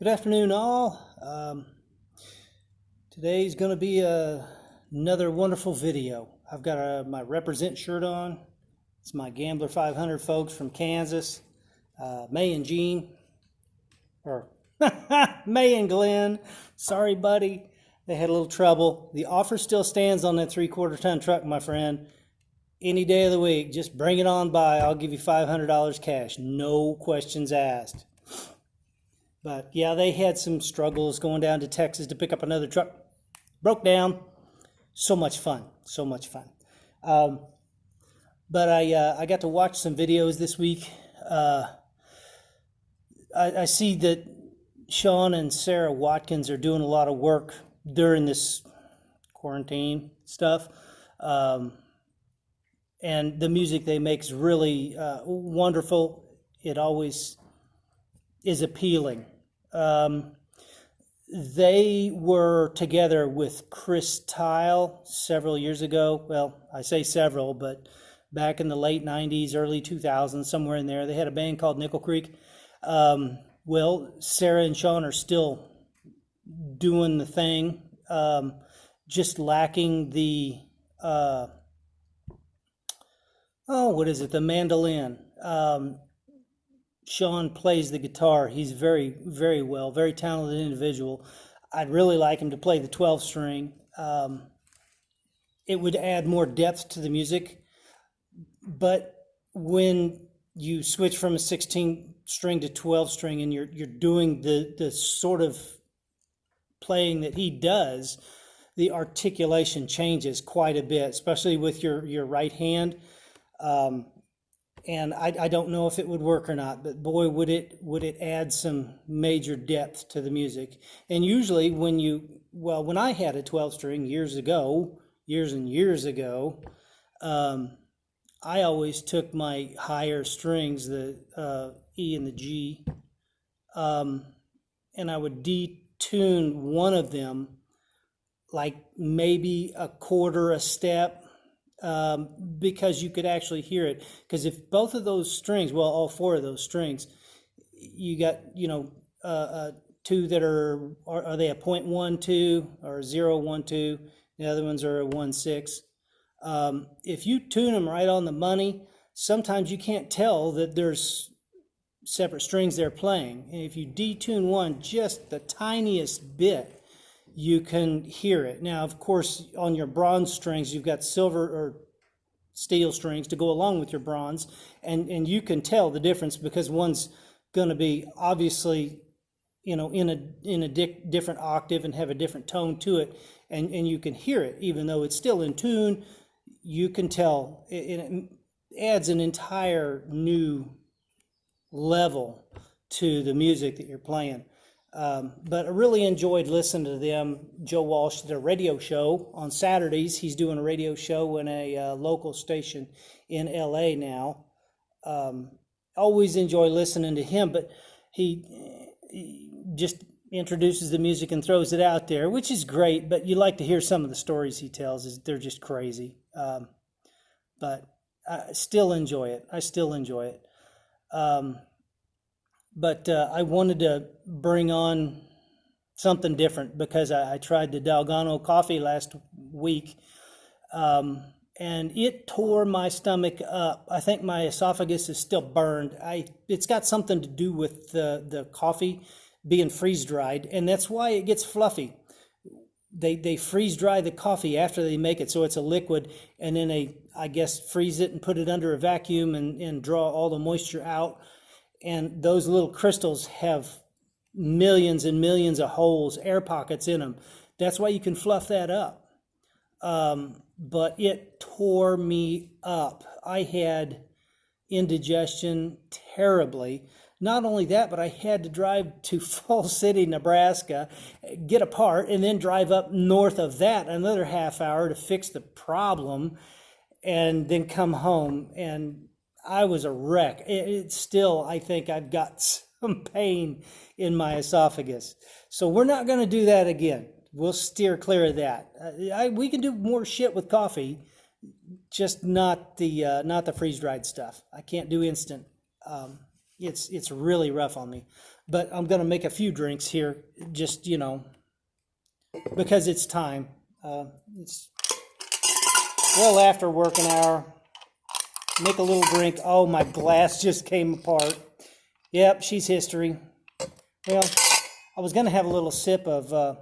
Good afternoon, all. Today's going to be another wonderful video. I've got my Represent shirt on. It's my Gambler 500 folks from Kansas. May and Gene, or May and Glenn. Sorry, buddy. They had a little trouble. The offer still stands on that 3/4 ton truck, my friend. Any day of the week, just bring it on by. I'll give you $500 cash. No questions asked. But yeah, they had some struggles going down to Texas to pick up another truck. Broke down. So much fun. So much fun. But I got to watch some videos this week. I see that Sean and Sarah Watkins are doing a lot of work during this quarantine stuff. And the music they make is really wonderful. It always is appealing. They were together with Chris Tile several years ago. Well, I say several, but back in the late 90s, early 2000s, somewhere in there, they had a band called Nickel Creek. Well, Sarah and Sean are still doing the thing, just lacking the, the mandolin. Sean plays the guitar. He's very, very well, very talented individual. I'd really like him to play the 12 string. It would add more depth to the music. But when you switch from a 16 string to 12 string and you're doing the sort of playing that he does, the articulation changes quite a bit, especially with your right hand. And I don't know if it would work or not, but boy, would it add some major depth to the music. And usually when I had a 12 string years and years ago, I always took my higher strings, the E and the G, and I would detune one of them, like maybe a quarter a step, because you could actually hear it. Because if both of those strings, well, all four of those strings, you got, two that are they a 0.12 or 0.12? The other ones are a 1.6. If you tune them right on the money, sometimes you can't tell that there's separate strings they're playing. And if you detune one just the tiniest bit, you can hear it. Now, of course, on your bronze strings, you've got silver or steel strings to go along with your bronze, and you can tell the difference because one's going to be obviously, in a different octave and have a different tone to it, and you can hear it even though it's still in tune. You can tell it adds an entire new level to the music that you're playing. But I really enjoyed listening to them. Joe Walsh did a radio show on Saturdays. He's doing a radio show in a local station in LA now. Always enjoy listening to him, but he just introduces the music and throws it out there, which is great, but you like to hear some of the stories he tells. They're just crazy. But I still enjoy it. But I wanted to bring on something different because I tried the Dalgano coffee last week, and it tore my stomach up. I think my esophagus is still burned. It's got something to do with the coffee being freeze dried, and that's why it gets fluffy. They freeze dry the coffee after they make it, so it's a liquid, and then they, I guess, freeze it and put it under a vacuum and draw all the moisture out. And those little crystals have millions and millions of holes, air pockets in them. That's why you can fluff that up. But it tore me up. I had indigestion terribly. Not only that, but I had to drive to Falls City, Nebraska, get a part, and then drive up north of that another half hour to fix the problem, and then come home. And I was a wreck. It's still, I think I've got some pain in my esophagus. So we're not going to do that again. We'll steer clear of that. We can do more shit with coffee, just not the freeze-dried stuff. I can't do instant. It's really rough on me. but I'm going to make a few drinks here, just, because it's time. It's well after working hour. Make a little drink. Oh, my glass just came apart. Yep, she's history. Well, I was going to have a little sip of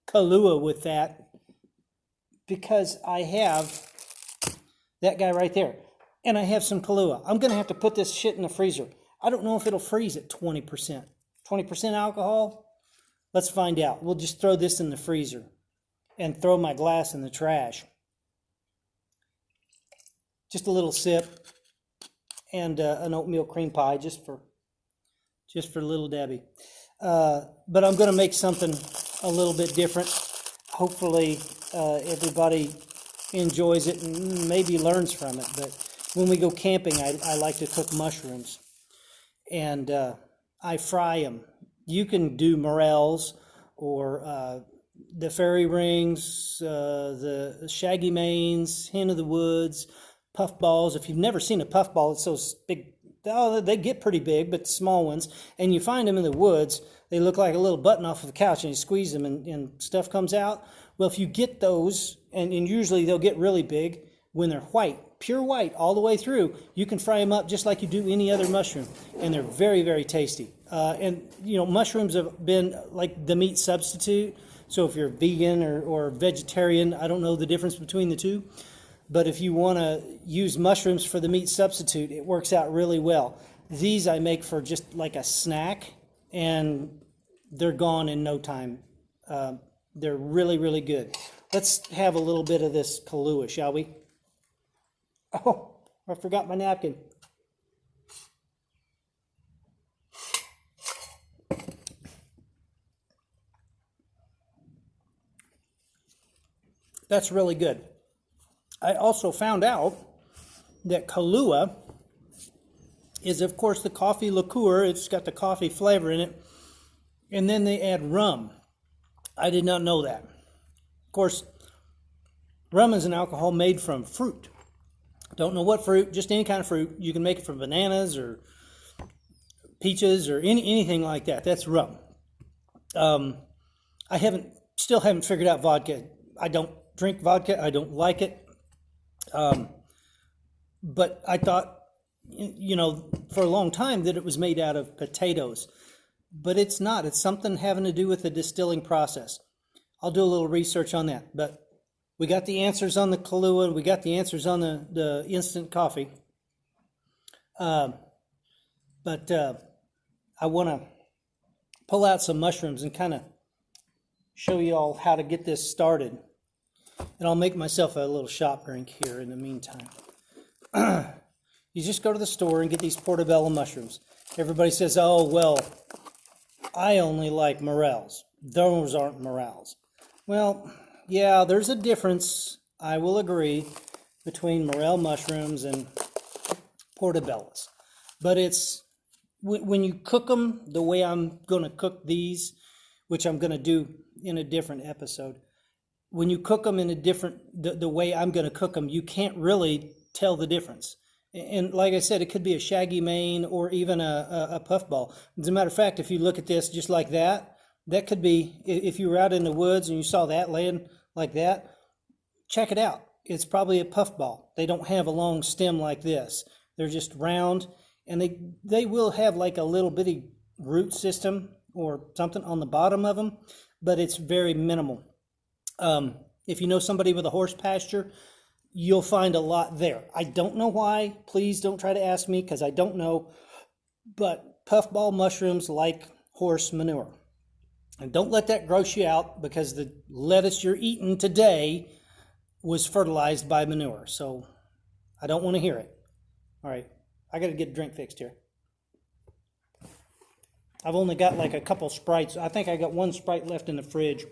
Kahlua with that because I have that guy right there. And I have some Kahlua. I'm going to have to put this shit in the freezer. I don't know if it'll freeze at 20%. 20% alcohol? Let's find out. We'll just throw this in the freezer and throw my glass in the trash. Just a little sip and an oatmeal cream pie just for little Debbie. But I'm going to make something a little bit different. Hopefully everybody enjoys it and maybe learns from it. But when we go camping, I like to cook mushrooms. And I fry them. You can do morels or the fairy rings, the shaggy manes, hen of the woods, puffballs. If you've never seen a puffball, it's those big, oh, they get pretty big, but small ones. And you find them in the woods. They look like a little button off of the couch, and you squeeze them and stuff comes out. Well, if you get those, and usually they'll get really big when they're white, pure white all the way through, you can fry them up just like you do any other mushroom, and they're very, very tasty. And mushrooms have been like the meat substitute. So if you're vegan or vegetarian, I don't know the difference between the two, but if you want to use mushrooms for the meat substitute, it works out really well. These I make for just like a snack, and they're gone in no time. They're really, really good. Let's have a little bit of this Kahlua, shall we? Oh, I forgot my napkin. That's really good. I also found out that Kahlua is, of course, the coffee liqueur. It's got the coffee flavor in it. And then they add rum. I did not know that. Of course, rum is an alcohol made from fruit. Don't know what fruit, just any kind of fruit. You can make it from bananas or peaches or anything like that. That's rum. I still haven't figured out vodka. I don't drink vodka. I don't like it. But I thought, for a long time that it was made out of potatoes. But it's not. It's something having to do with the distilling process. I'll do a little research on that. But we got the answers on the Kahlua. We got the answers on the instant coffee. But I want to pull out some mushrooms and kind of show you all how to get this started. And I'll make myself a little shop drink here in the meantime. You just go to the store and get these portobello mushrooms. Everybody says, oh, well, I only like morels. Those aren't morels. Well, yeah, there's a difference, I will agree, between morel mushrooms and portobellos. But it's, when you cook them the way I'm going to cook these, which I'm going to do in a different episode, when you cook them in the way I'm going to cook them, you can't really tell the difference. And like I said, it could be a shaggy mane or even a puffball. As a matter of fact, if you look at this just like that, that could be, if you were out in the woods and you saw that laying like that, check it out. It's probably a puffball. They don't have a long stem like this. They're just round, and they will have like a little bitty root system or something on the bottom of them, but it's very minimal. If you know somebody with a horse pasture, you'll find a lot there. I don't know why. Please don't try to ask me because I don't know. But puffball mushrooms like horse manure. And don't let that gross you out because the lettuce you're eating today was fertilized by manure. So I don't want to hear it. All right. I got to get a drink fixed here. I've only got like a couple Sprites. I think I got one Sprite left in the fridge.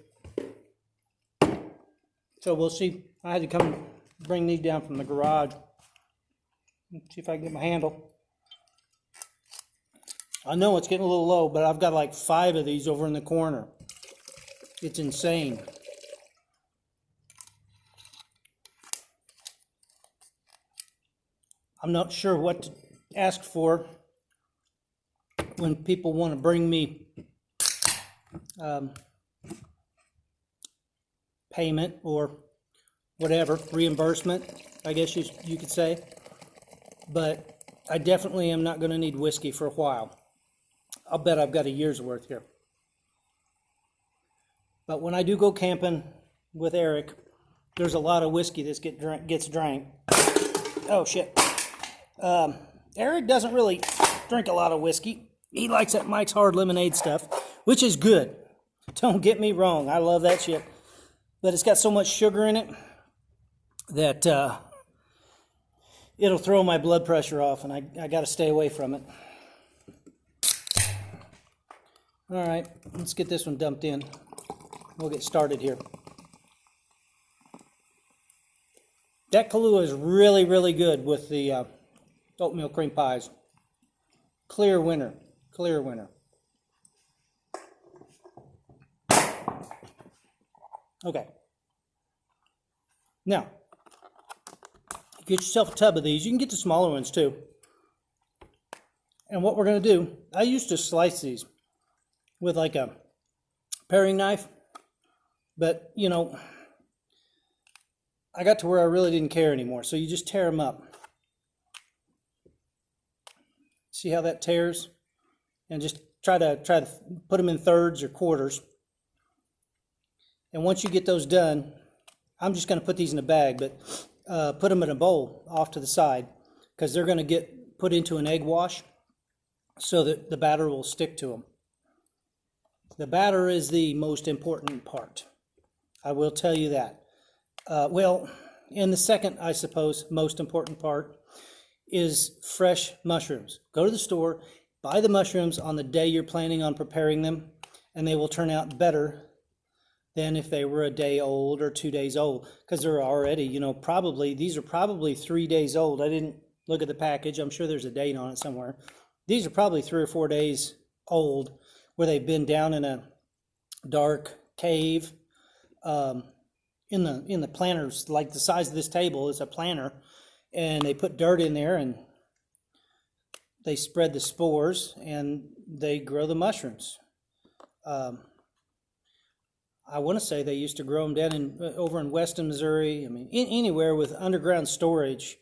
So we'll see. I had to come bring these down from the garage. Let's see if I can get my handle. I know it's getting a little low, but I've got like 5 of these over in the corner. It's insane. I'm not sure what to ask for. when people want to bring me payment or whatever, reimbursement, I guess you could say. But I definitely am not going to need whiskey for a while. I'll bet I've got a year's worth here. But when I do go camping with Eric, there's a lot of whiskey that gets drank. Oh, shit. Eric doesn't really drink a lot of whiskey. He likes that Mike's Hard Lemonade stuff, which is good. Don't get me wrong. I love that shit. But it's got so much sugar in it that it'll throw my blood pressure off, and I got to stay away from it. All right, let's get this one dumped in. We'll get started here. That Kahlua is really, really good with the oatmeal cream pies. Clear winner. Clear winner. Okay. Now, get yourself a tub of these. You can get the smaller ones too. And what we're going to do, I used to slice these with like a paring knife. But, you know, I got to where I really didn't care anymore. So you just tear them up. See how that tears? And just try to put them in thirds or quarters. And once you get those done, I'm just going to put these in a bag, but put them in a bowl off to the side because they're going to get put into an egg wash so that the batter will stick to them. The batter is the most important part. I will tell you that. Well, and the second, I suppose, most important part is fresh mushrooms. Go to the store, buy the mushrooms on the day you're planning on preparing them, and they will turn out better than if they were a day old or 2 days old, because they're already, you know, these are probably 3 days old. I didn't look at the package. I'm sure there's a date on it somewhere. These are probably 3 or 4 days old, where they've been down in a dark cave in the planters, like the size of this table is a planter, and they put dirt in there and they spread the spores and they grow the mushrooms. I want to say they used to grow them down over in Weston, Missouri. I mean, anywhere with underground storage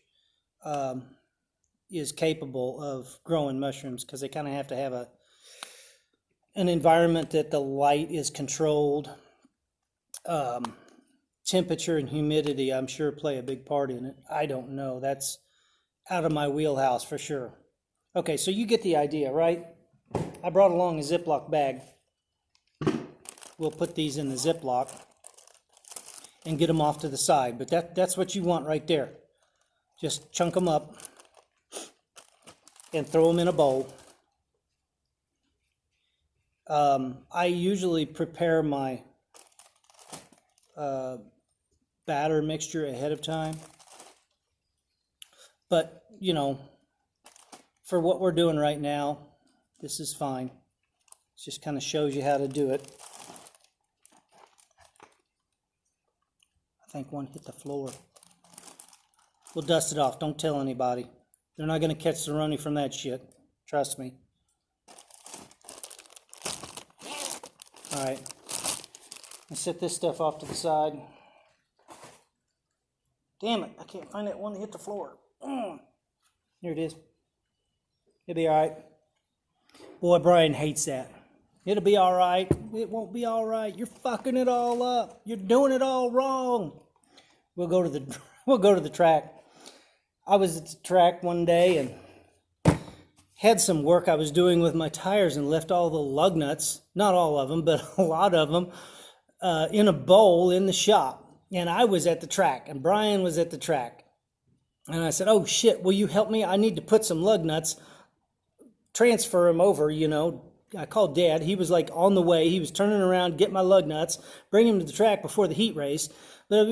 is capable of growing mushrooms, because they kind of have to have an environment that the light is controlled. Temperature and humidity, I'm sure, play a big part in it. I don't know. That's out of my wheelhouse for sure. Okay, so you get the idea, right? I brought along a Ziploc bag. We'll put these in the Ziploc and get them off to the side. But that's what you want right there. Just chunk them up and throw them in a bowl. I usually prepare my batter mixture ahead of time. But, you know, for what we're doing right now, this is fine. It just kind of shows you how to do it. I think one hit the floor. We'll dust it off. Don't tell anybody. They're not going to catch the runny from that shit. Trust me. All right. Let's set this stuff off to the side. Damn it. I can't find that one that hit the floor. Here it is. It'll be all right. Boy, Brian hates that. It'll be all right. It won't be all right. You're fucking it all up. You're doing it all wrong. We'll go to the track. I was at the track one day and had some work I was doing with my tires and left all the lug nuts, not all of them, but a lot of them, in a bowl in the shop. And I was at the track and Brian was at the track. And I said, oh shit, will you help me? I need to put some lug nuts, transfer them over, you know. I called Dad. He was like on the way. He was turning around, get my lug nuts, bring him to the track before the heat race. But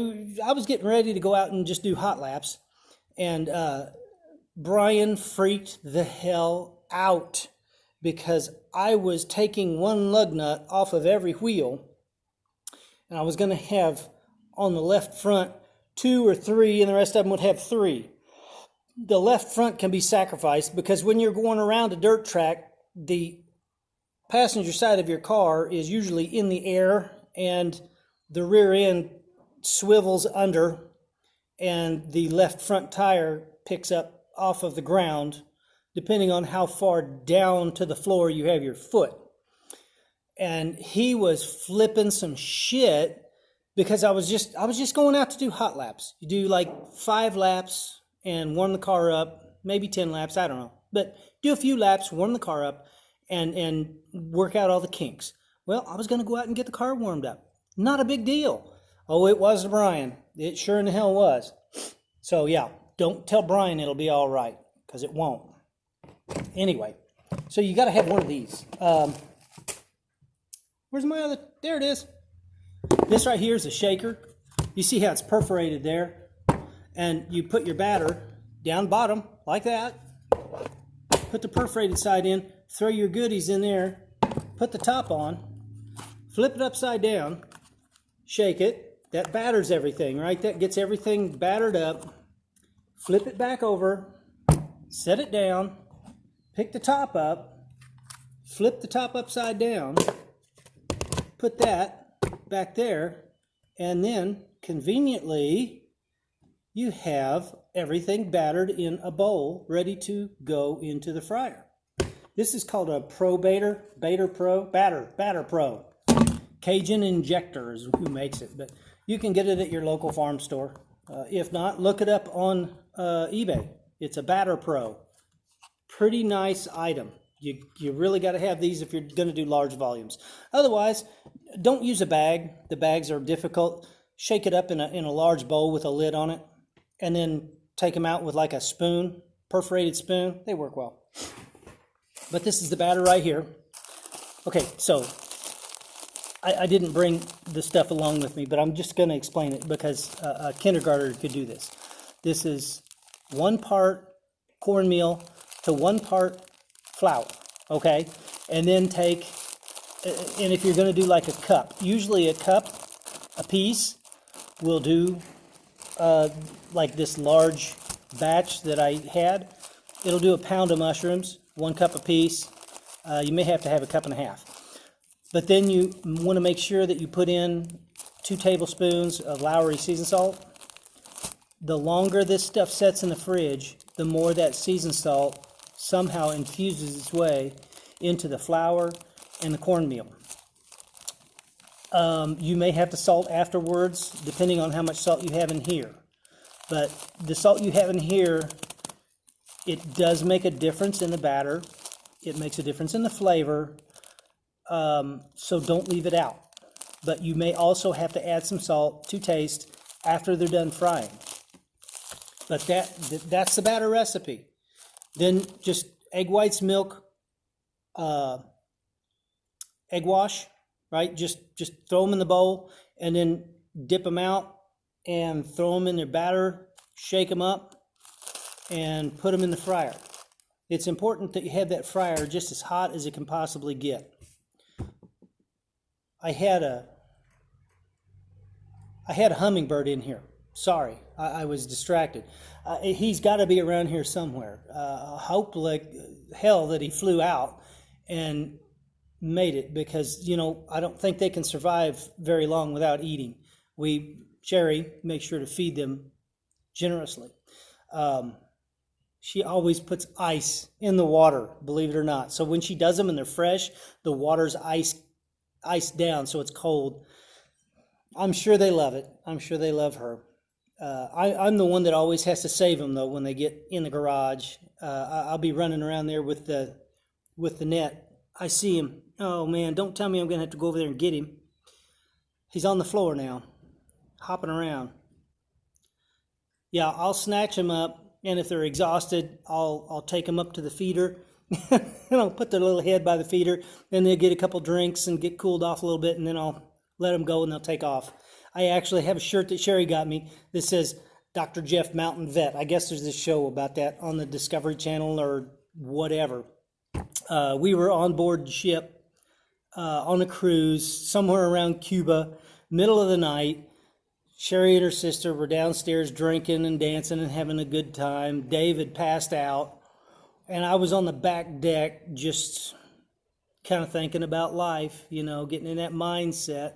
I was getting ready to go out and just do hot laps. And Brian freaked the hell out because I was taking one lug nut off of every wheel. And I was going to have on the left front 2 or 3, and the rest of them would have 3. The left front can be sacrificed because when you're going around a dirt track, the passenger side of your car is usually in the air and the rear end swivels under and the left front tire picks up off of the ground, depending on how far down to the floor you have your foot. And he was flipping some shit because I was just going out to do hot laps. You do like 5 laps and warm the car up, maybe 10 laps, I don't know. But do a few laps, warm the car up, and work out all the kinks. Well, I was going to go out and get the car warmed up. Not a big deal. Oh, it was to Brian. It sure in the hell was. So yeah, don't tell Brian it'll be all right, because it won't. Anyway, so you got to have one of these. Where's my other? There it is. This right here is a shaker. You see how it's perforated there? And you put your batter down bottom like that. Put the perforated side in. Throw your goodies in there. Put the top on. Flip it upside down. Shake it. That batters everything, right? That gets everything battered up. Flip it back over. Set it down. Pick the top up. Flip the top upside down. Put that back there, and then conveniently you have everything battered in a bowl ready to go into the fryer. This is called a Pro Batter Pro. Cajun Injector is who makes it, but you can get it at your local farm store. If not, look it up on eBay. It's a Batter Pro. Pretty nice item. You really got to have these if you're going to do large volumes. Otherwise, don't use a bag. The bags are difficult. Shake it up in a large bowl with a lid on it, and then take them out with like a spoon, perforated spoon. They work well. But this is the batter right here. Okay, so I didn't bring the stuff along with me, but I'm just going to explain it because a kindergartner could do this. This is 1 part cornmeal to 1 part flour, okay? And then take, and if you're going to do like a cup, usually a cup a piece will do like this large batch that I had. It'll do 1 pound of mushrooms, 1 cup a piece. You may have to have 1.5 cups. But then you want to make sure that you put in 2 tablespoons of Lowry seasoned salt. The longer this stuff sets in the fridge, the more that seasoned salt somehow infuses its way into the flour and the cornmeal. You may have to salt afterwards, depending on how much salt you have in here. But the salt you have in here, it does make a difference in the batter. It makes a difference in the flavor. So don't leave it out. But you may also have to add some salt to taste after they're done frying. But that's the batter recipe. Then just egg whites, milk, egg wash, right? Just throw them in the bowl and then dip them out and throw them in their batter, shake them up, and put them in the fryer. It's important that you have that fryer just as hot as it can possibly get. I had a hummingbird in here. Sorry, I was distracted. He's got to be around here somewhere. I hope like hell that he flew out and made it, because, I don't think they can survive very long without eating. Sherry makes sure to feed them generously. She always puts ice in the water, believe it or not. So when she does them and they're fresh, the water's iced down so it's cold. I'm sure they love it. I'm sure they love her. I'm the one that always has to save them, though, when they get in the garage. I'll be running around there with the net. I see him. Oh, man, don't tell me I'm going to have to go over there and get him. He's on the floor now, hopping around. Yeah, I'll snatch him up, and if they're exhausted, I'll take them up to the feeder. I'll put their little head by the feeder, then they'll get a couple drinks and get cooled off a little bit, and then I'll let them go and they'll take off. I actually have a shirt that Sherry got me that says Dr. Jeff Mountain Vet. I guess there's this show about that on the Discovery Channel or whatever. We were on board ship on a cruise somewhere around Cuba, middle of the night. Sherry and her sister were downstairs drinking and dancing and having a good time. Dave had passed out, and I was on the back deck just kind of thinking about life, you know, getting in that mindset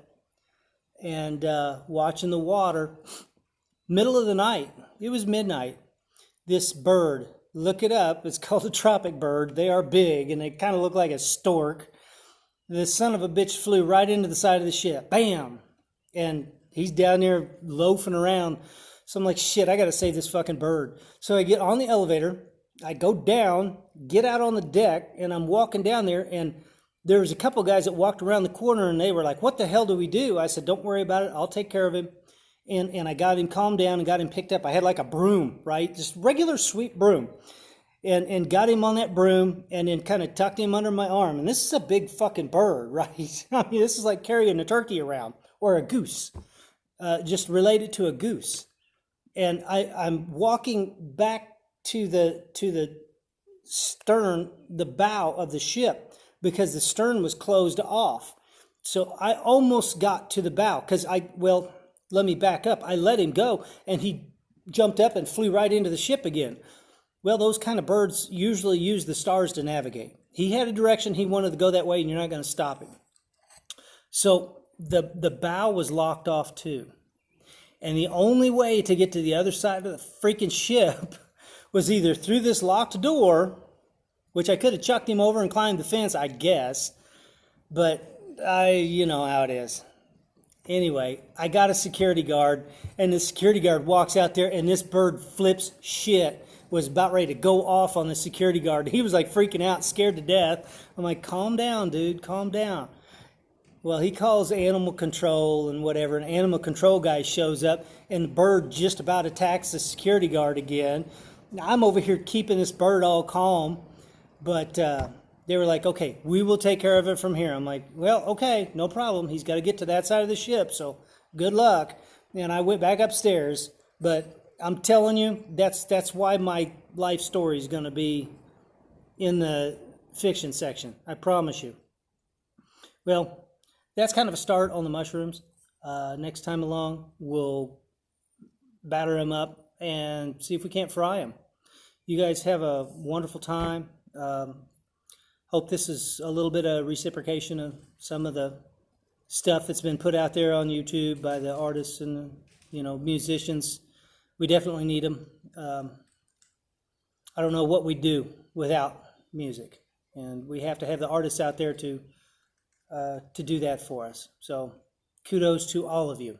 and watching the water. Middle of the night, it was midnight. This bird, look it up, it's called a tropic bird. They are big and they kind of look like a stork. This son of a bitch flew right into the side of the ship. Bam! And he's down there loafing around. So I'm like, shit, I got to save this fucking bird. So I get on the elevator. I go down, get out on the deck, and I'm walking down there. And there was a couple guys that walked around the corner, and they were like, what the hell do we do? I said, don't worry about it. I'll take care of him. And I got him calmed down and got him picked up. I had like a broom, right? Just regular sweet broom. And got him on that broom and then kind of tucked him under my arm. And this is a big fucking bird, right? I mean, this is like carrying a turkey around or a goose, just related to a goose. And I'm walking back to the stern, the bow of the ship, because the stern was closed off. So I almost got to the bow because let me back up. I let him go and he jumped up and flew right into the ship again. Well, those kind of birds usually use the stars to navigate. He had a direction he wanted to go that way, and you're not going to stop him. So the bow was locked off too. And the only way to get to the other side of the freaking ship was either through this locked door, which I could have chucked him over and climbed the fence, I guess. But you know how it is. Anyway, I got a security guard, and the security guard walks out there, and this bird flips shit. Was about ready to go off on the security guard. He was like freaking out, scared to death. I'm like, calm down, dude, calm down. Well, he calls animal control and whatever. An animal control guy shows up, and the bird just about attacks the security guard again. Now, I'm over here keeping this bird all calm, but they were like, okay, we will take care of it from here. I'm like, well, okay, no problem. He's got to get to that side of the ship, so good luck. And I went back upstairs, but I'm telling you, that's why my life story is going to be in the fiction section. I promise you. Well, that's kind of a start on the mushrooms. Next time along, we'll batter them up and see if we can't fry them. You guys have a wonderful time. Hope this is a little bit of reciprocation of some of the stuff that's been put out there on YouTube by the artists and the, musicians. We definitely need them. I don't know what we'd do without music, and we have to have the artists out there to do that for us. So kudos to all of you.